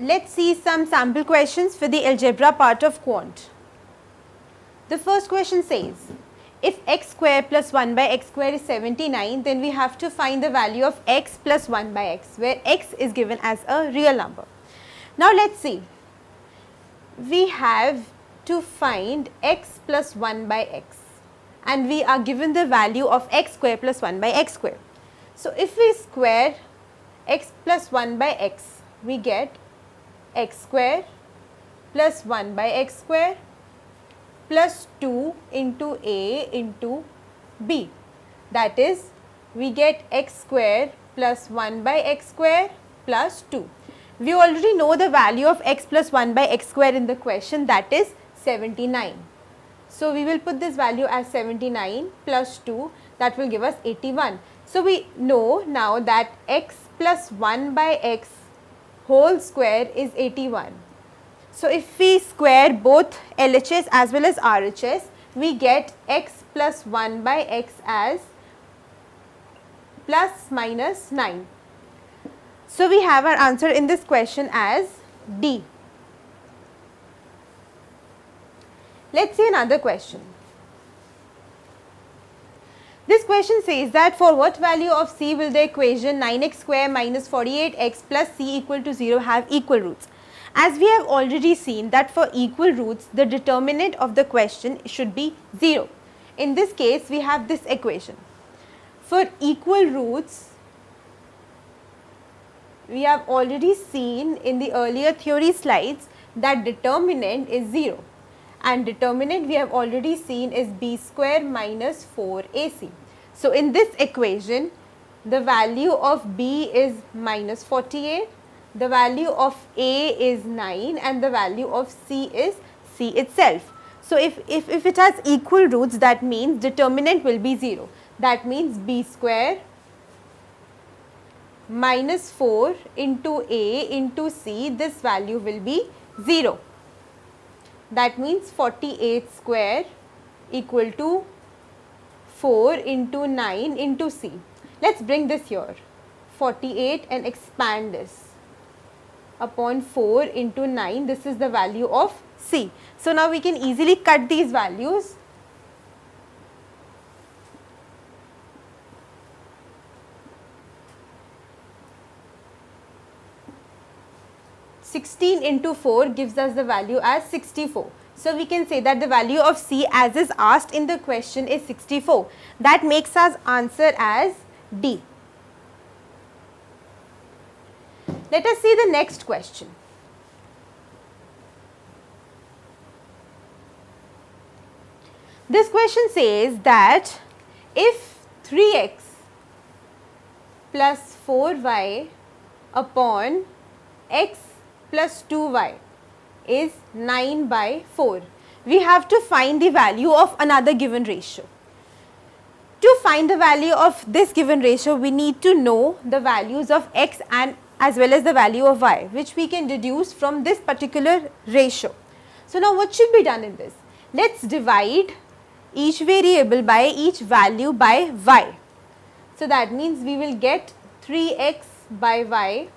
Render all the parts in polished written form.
let's see some sample questions for the algebra part of quant. The first question says, if x square plus 1 by x square is 79, then we have to find the value of x plus 1 by x, where x is given as a real number. Now let's see. We have to find x plus 1 by x, and we are given the value of x square plus 1 by x square. So if we square x plus 1 by x, we get x square plus 1 by x square plus 2 into a into b. That is, we get x square plus 1 by x square plus 2. We already know the value of x plus 1 by x square in the question, that is 79. So we will put this value as 79 plus 2, that will give us 81. So we know now that x plus 1 by x whole square is 81. So if we square both LHS as well as RHS, we get x plus 1 by x as plus minus 9. So we have our answer in this question as D. Let's see another question. This question says that for what value of c will the equation 9x square minus 48x plus c equal to 0 have equal roots? As we have already seen that for equal roots, the determinant of the question should be 0. In this case, we have this equation. For equal roots, we have already seen in the earlier theory slides that determinant is 0. And determinant we have already seen is b square minus 4ac. So in this equation, the value of b is minus 48, the value of a is 9, and the value of c is c itself. So if it has equal roots, that means determinant will be 0. That means b square minus 4 into a into c, this value will be 0. That means 48 square equal to 4 into 9 into c. Let's bring this here, 48, and expand this upon 4 into 9, this is the value of c. So now we can easily cut these values. (16) into 4 gives us the value as 64. So we can say that the value of c as is asked in the question is 64. That makes us answer as D. Let us see the next question. This question says that if 3x plus 4y upon x plus 2y is 9 by 4, we have to find the value of another given ratio. To find the value of this given ratio, we need to know the values of x and as well as the value of y, which we can deduce from this particular ratio. So now what should be done in this? Let's divide each variable by each value by y. So that means we will get 3x by y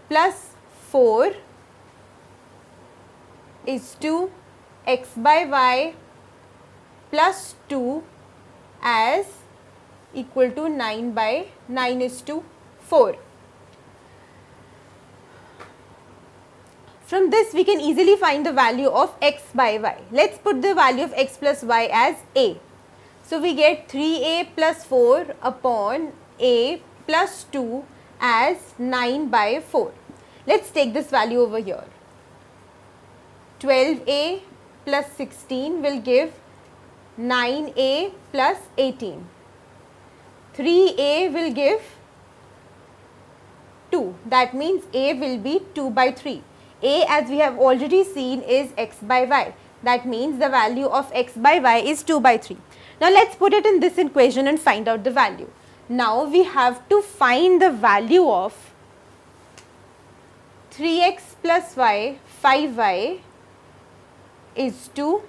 plus 4 is to x by y plus 2 as equal to 9 by 9 is to 4. From this we can easily find the value of x by y. Let's put the value of x plus y as a. So we get 3a plus 4 upon a plus 2 as 9 by 4. Let's take this value over here. 12a plus 16 will give 9a plus 18. 3a will give 2. That means a will be 2 by 3. A, as we have already seen, is x by y. That means the value of x by y is 2 by 3. Now let's put it in this equation and find out the value. Now we have to find the value of 3x plus y, 5y is to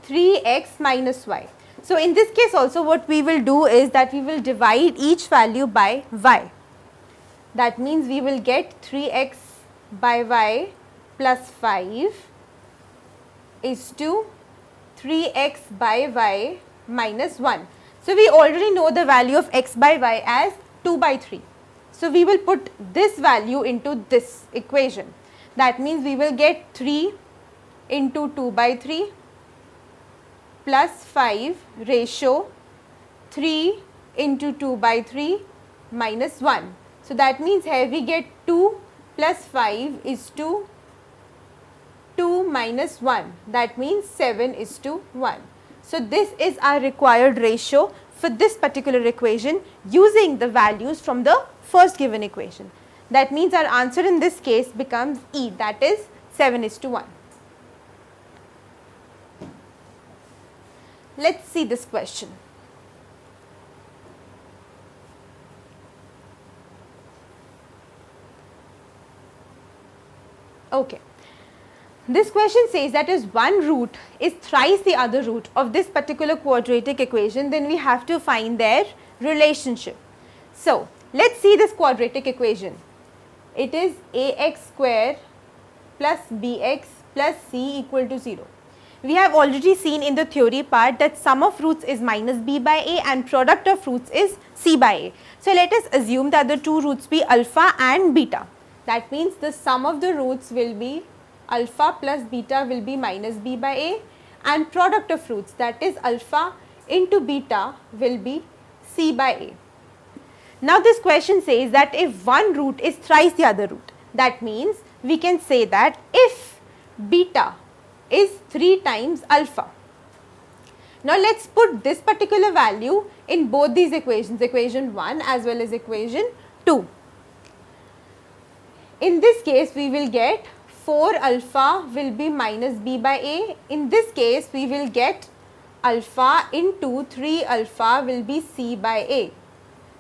3x minus y. So in this case also what we will do is that we will divide each value by y. That means we will get 3x by y plus 5 is to 3x by y minus 1. So, we already know the value of x by y as 2 by 3. So, we will put this value into this equation. That means we will get 3 into 2 by 3 plus 5 ratio 3 into 2 by 3 minus 1. So, that means here we get 2 plus 5 is to 2 minus 1, that means 7 is to 1. So, this is our required ratio for this particular equation using the values from the first given equation. That means our answer in this case becomes E, that is 7 is to 1. Let us see this question. Okay. This question says that if one root is thrice the other root of this particular quadratic equation, then we have to find their relationship. So, let us see this quadratic equation. It is ax square plus bx plus c equal to 0. We have already seen in the theory part that sum of roots is minus b by a and product of roots is c by a. So, let us assume that the two roots be alpha and beta. That means the sum of the roots will be alpha plus beta will be minus b by a and product of roots, that is alpha into beta, will be c by a. Now, this question says that if one root is thrice the other root, that means we can say that if beta is 3 times alpha. Now, let us put this particular value in both these equations, equation 1 as well as equation 2. In this case, we will get 4 alpha will be minus b by a. In this case, we will get alpha into 3 alpha will be c by a.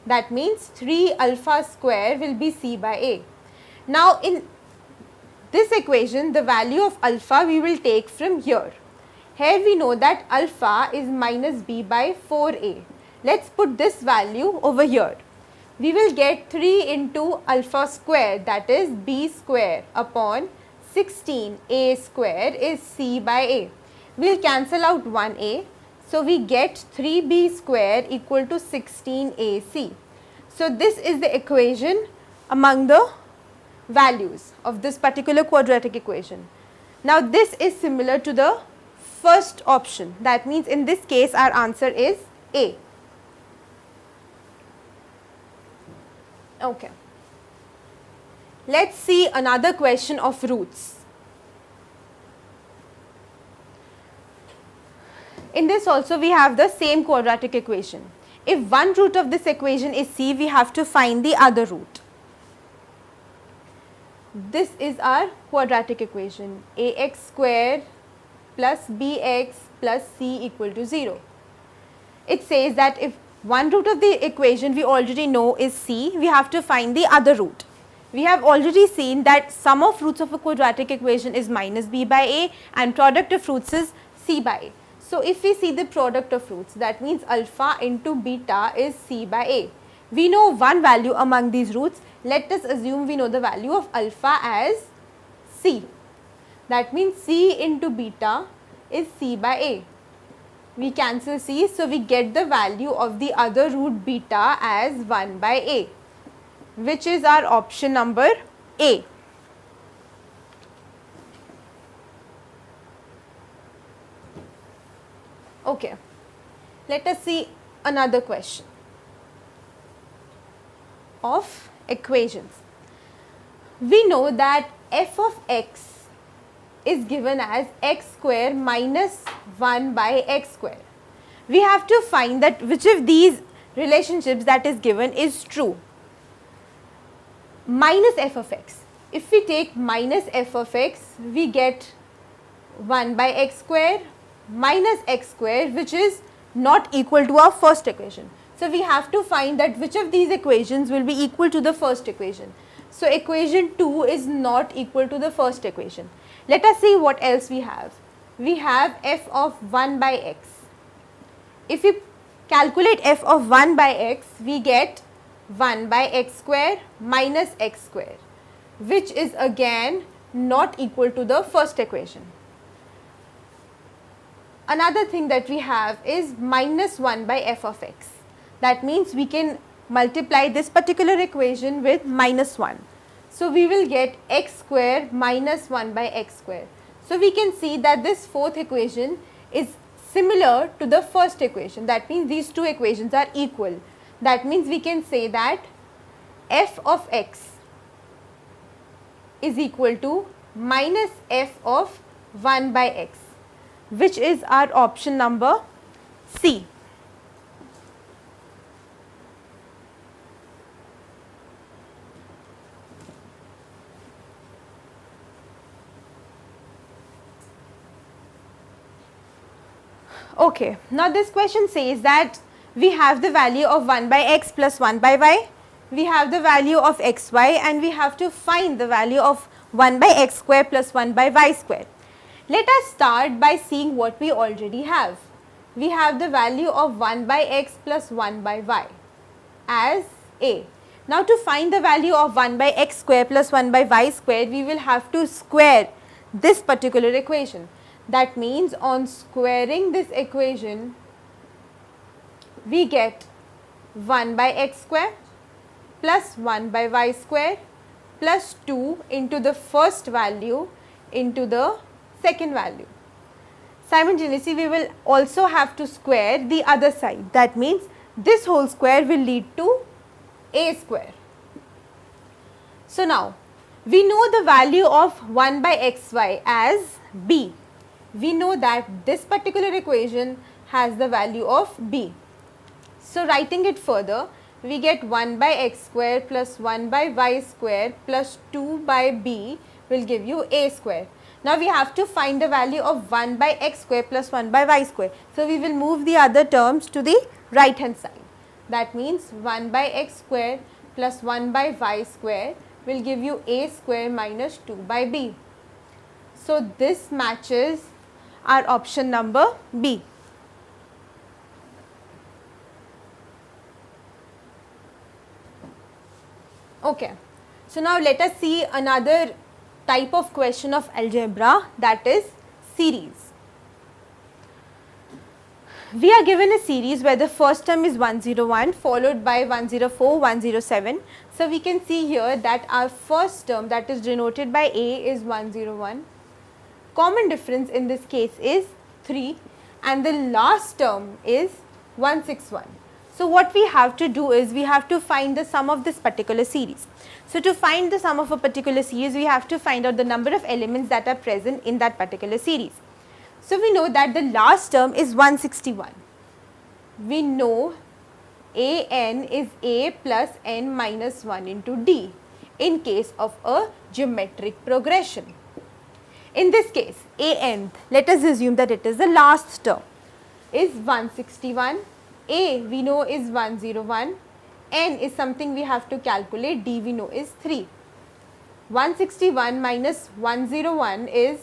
That means 3 alpha square will be c by a. Now, in this equation, the value of alpha we will take from here. Here we know that alpha is minus b by 4a. Let us put this value over here. We will get 3 into alpha square, that is b square upon 16 a square is c by a. We will cancel out 1a. So, we get 3b square equal to 16ac. So, this is the equation among the values of this particular quadratic equation. Now, this is similar to the first option. That means, in this case our answer is A. Okay. Let us see another question of roots. In this also we have the same quadratic equation. If one root of this equation is c, we have to find the other root. This is our quadratic equation, ax square plus bx plus c equal to 0. It says that if one root of the equation we already know is c, we have to find the other root. We have already seen that sum of roots of a quadratic equation is minus b by a and product of roots is c by a. So, if we see the product of roots, that means alpha into beta is c by a. We know one value among these roots. Let us assume we know the value of alpha as c. That means c into beta is c by a. We cancel c, so we get the value of the other root beta as 1 by a, which is our option number A. Okay, let us see another question of equations. We know that f of x is given as x square minus 1 by x square. We have to find that which of these relationships that is given is true. Minus f of x. If we take minus f of x, we get 1 by x square minus x square, which is not equal to our first equation. So, we have to find that which of these equations will be equal to the first equation. So, equation 2 is not equal to the first equation. Let us see what else we have. We have f of 1 by x. If we calculate f of 1 by x, we get 1 by x square minus x square. which is again not equal to the first equation. Another thing that we have is minus 1 by f of x. That means we can multiply this particular equation with minus 1. So we will get x square minus 1 by x square. So we can see that this fourth equation is similar to the first equation. That means these two equations are equal. That means we can say that f of x is equal to minus f of 1 by x, which is our option number C. Okay, now this question says that we have the value of 1 by x plus 1 by y, we have the value of xy, and we have to find the value of 1 by x square plus 1 by y square. Let us start by seeing what we already have. We have the value of 1 by x plus 1 by y as a. Now to find the value of 1 by x square plus 1 by y square, we will have to square this particular equation. That means on squaring this equation, we get 1 by x square plus 1 by y square plus 2 into the first value into the second value. Simultaneously, we will also have to square the other side. That means this whole square will lead to a square. So now, we know the value of 1 by xy as b. We know that this particular equation has the value of b. So writing it further, we get 1 by x square plus 1 by y square plus 2 by b will give you a square. Now we have to find the value of 1 by x square plus 1 by y square. So we will move the other terms to the right hand side. That means 1 by x square plus 1 by y square will give you a square minus 2 by b. So this matches our option number B. Okay, so now let us see another type of question of algebra, that is series. We are given a series where the first term is 101 followed by 104, 107. So we can see here that our first term, that is denoted by A, is 101. Common difference in this case is 3 and the last term is 161. So what we have to do is we have to find the sum of this particular series. So to find the sum of a particular series, we have to find out the number of elements that are present in that particular series. So we know that the last term is 161. We know an is a plus n minus 1 into d in case of a geometric progression. In this case, an, let us assume that it is the last term, is 161, a we know is 101, n is something we have to calculate, d we know is 3. 161 minus 101 is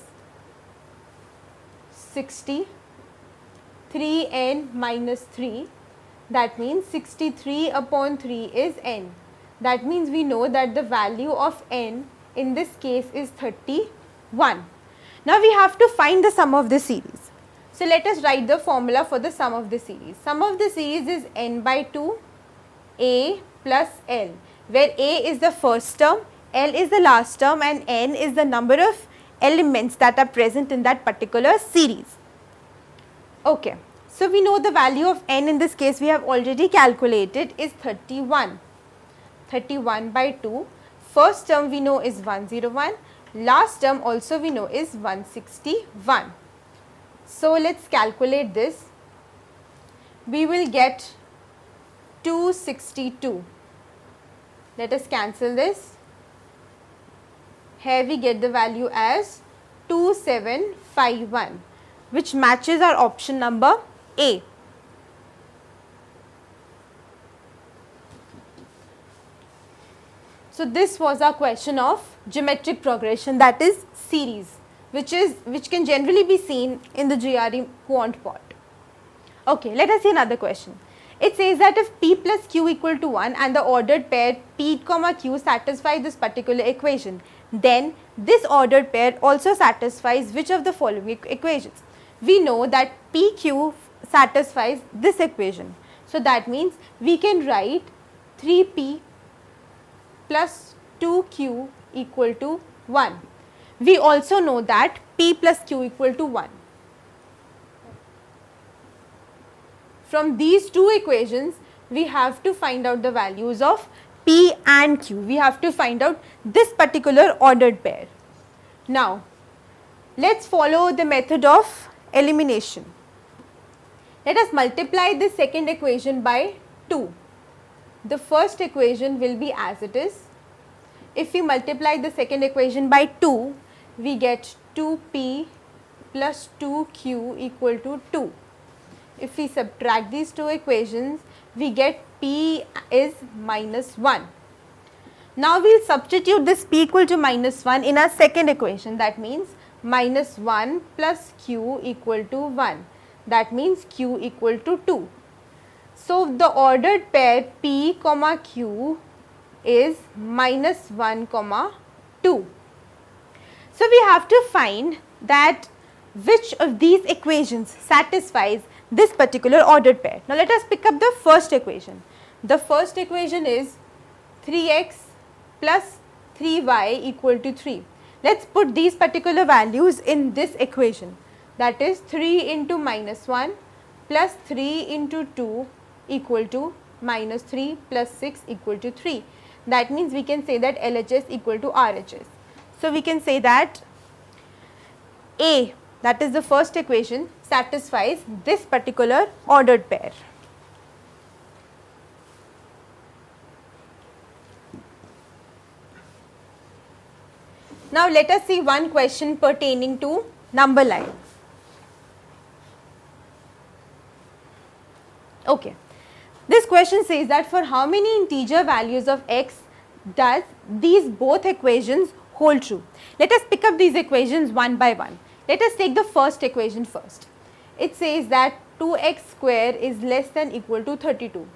60, 3n minus 3, that means 63 upon 3 is n. That means we know that the value of n in this case is 31. Now we have to find the sum of the series. So let us write the formula for the sum of the series. Sum of the series is n by 2 a plus l, where a is the first term, l is the last term and n is the number of elements that are present in that particular series. Okay, so we know the value of n in this case we have already calculated is 31. 31 by 2, first term we know is 101, last term also we know is 161. So let's calculate this. We will get 262. Let us cancel this. Here we get the value as 2751, which matches our option number A. So this was our question of geometric progression, that is series, which can generally be seen in the GRE quant part. Okay, let us see another question. It says that if p plus q equal to 1 and the ordered pair p comma q satisfy this particular equation, then this ordered pair also satisfies which of the following equations? We know that pq satisfies this equation. So that means we can write 3p plus 2q equal to 1. We also know that p plus q equal to 1. From these two equations, we have to find out the values of p and q. We have to find out this particular ordered pair. Now, let's follow the method of elimination. Let us multiply this second equation by 2. The first equation will be as it is. If we multiply the second equation by 2, we get 2p plus 2q equal to 2. If we subtract these two equations, we get p is minus 1. Now we will substitute this p equal to minus 1 in our second equation. That means minus 1 plus q equal to 1. That means q equal to 2. So the ordered pair p comma q is minus 1 comma 2. So we have to find that which of these equations satisfies this particular ordered pair. Now let us pick up the first equation. The first equation is 3x plus 3y equal to 3. Let's put these particular values in this equation. That is 3 into minus 1 plus 3 into 2 equal to minus 3 plus 6 equal to 3. That means we can say that LHS equal to RHS. So we can say that A, that is the first equation, satisfies this particular ordered pair. Now let us see one question pertaining to number line. Okay. This question says that for how many integer values of x does these both equations hold true? Let us pick up these equations one by one. Let us take the first equation first. It says that 2x square is less than equal to 32.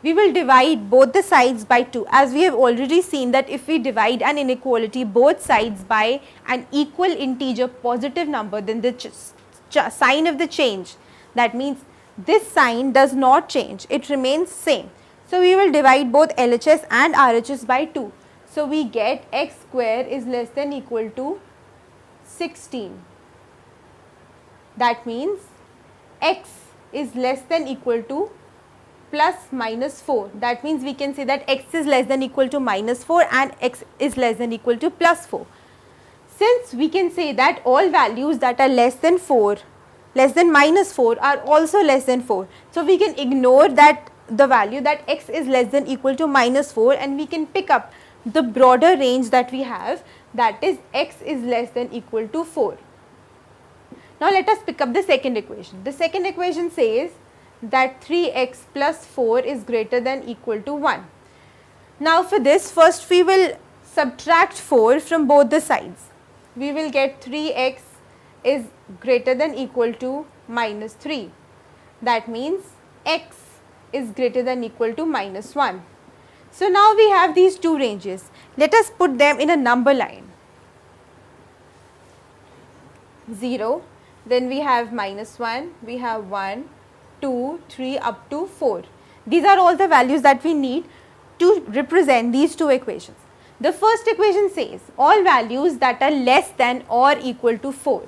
We will divide both the sides by 2, as we have already seen that if we divide an inequality both sides by an equal integer positive number, then the sign of the change, that means this sign does not change, it remains same. So we will divide both LHS and RHS by 2. So we get x square is less than equal to 16. That means x is less than equal to plus minus 4. That means we can say that x is less than equal to minus 4 and x is less than equal to plus 4. Since we can say that all values that are less than 4, less than minus 4 are also less than 4. So we can ignore that the value that x is less than equal to minus 4, and we can pick up the broader range that we have, that is x is less than equal to 4. Now let us pick up the second equation. The second equation says that 3x plus 4 is greater than equal to 1. Now for this, first we will subtract 4 from both the sides. We will get 3x is greater than equal to minus 3. That means x is greater than equal to minus 1. So now we have these two ranges. Let us put them in a number line. 0, then we have minus 1, we have 1, 2, 3 up to 4. These are all the values that we need to represent these two equations. The first equation says all values that are less than or equal to 4.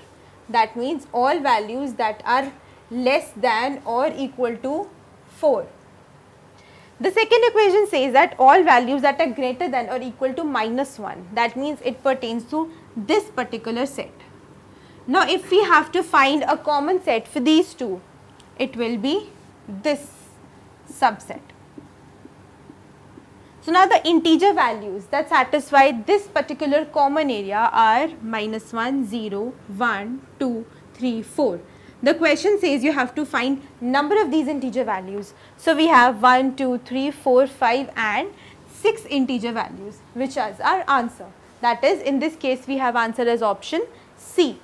That means all values that are less than or equal to 4. The second equation says that all values that are greater than or equal to minus 1. That means it pertains to this particular set. Now if we have to find a common set for these two, it will be this subset. So now the integer values that satisfy this particular common area are minus 1, 0, 1, 2, 3, 4. The question says you have to find number of these integer values. So we have 1, 2, 3, 4, 5 and 6 integer values, which is our answer. That is, in this case we have answer as option C.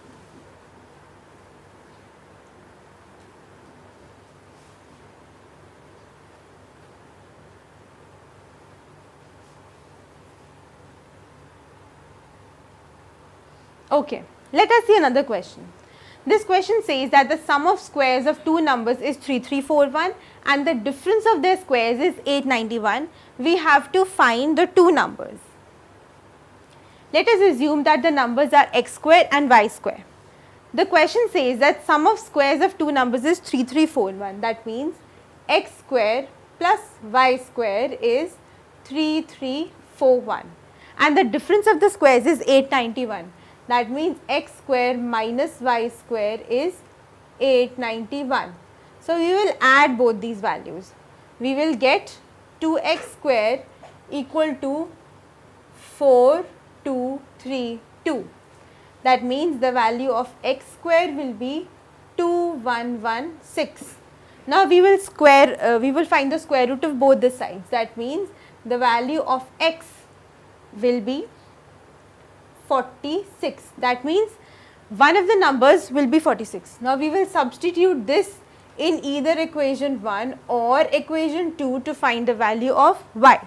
Okay, let us see another question. This question says that the sum of squares of two numbers is 3341 and the difference of their squares is 891. We have to find the two numbers. Let us assume that the numbers are x square and y square. The question says that sum of squares of two numbers is 3341. That means x square plus y square is 3341 and the difference of the squares is 891. That means x square minus y square is 891. So, we will add both these values. We will get 2x square equal to 4232. That means the value of x square will be 2116. Now, we will find the square root of both the sides. That means the value of x will be 46. That means one of the numbers will be 46. Now, we will substitute this in either equation 1 or equation 2 to find the value of y.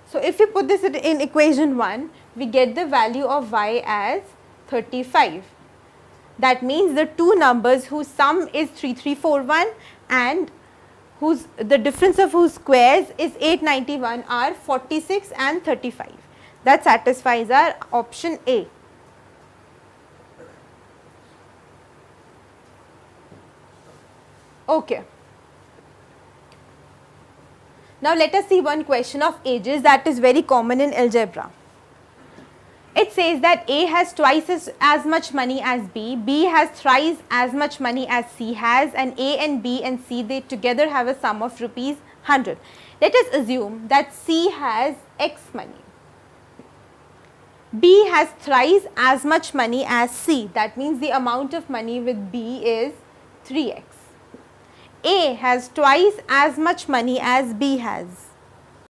So, if we put this in equation 1, we get the value of y as 35. That means the two numbers whose sum is 3341 and the difference of whose squares is 891 are 46 and 35. That satisfies our option A. Okay. Now, let us see one question of ages that is very common in algebra. It says that A has twice as much money as B, B has thrice as much money as C has, and A and B and C, they together have a sum of rupees 100. Let us assume that C has X money. B has thrice as much money as C. That means the amount of money with B is 3x. A has twice as much money as B has.